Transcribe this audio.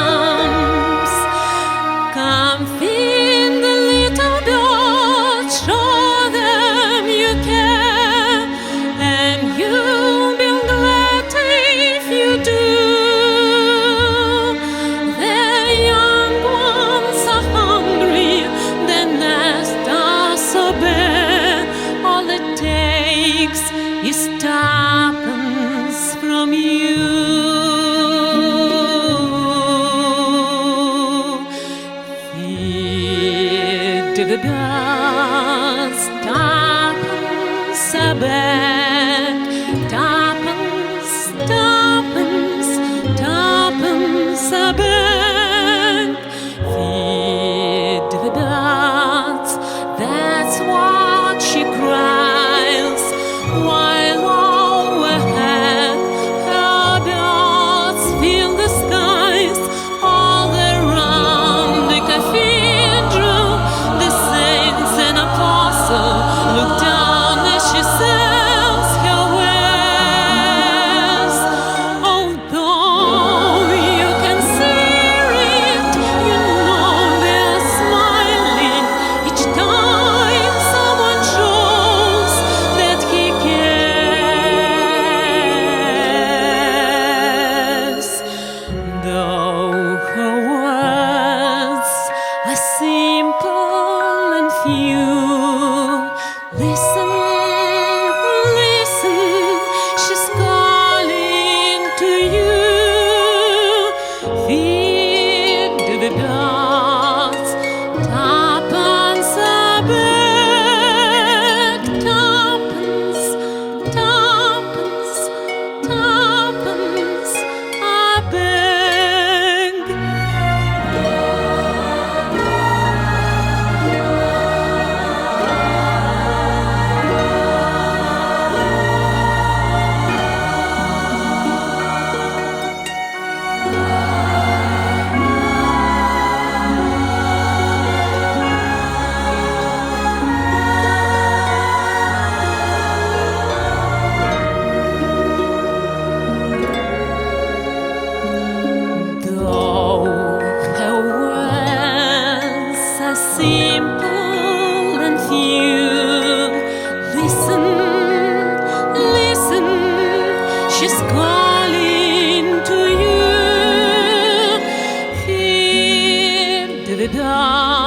comes. Come feed the little birds, show them you care, and you'll be glad if you do. The young ones are hungry, the nest are so bare. All it takes is tuppence from you. Feed the birds, tuppence a bag, tuppence, tuppence, tuppence a bag. Feed the birds, that's what she cries, while overhead her birds fill the skies. All around the cathedral, the saints and apostles look down as she sells her wares. Although you can see it, you know they're smiling each time someone shows that he cares. Though her words are simple and few, listen, listen, she's calling to you. Feed the birds, tuppence a bag, tuppence, tuppence, tuppence a bag. Though her words are simple and few, listen, listen, she's calling to you. Feed the birds,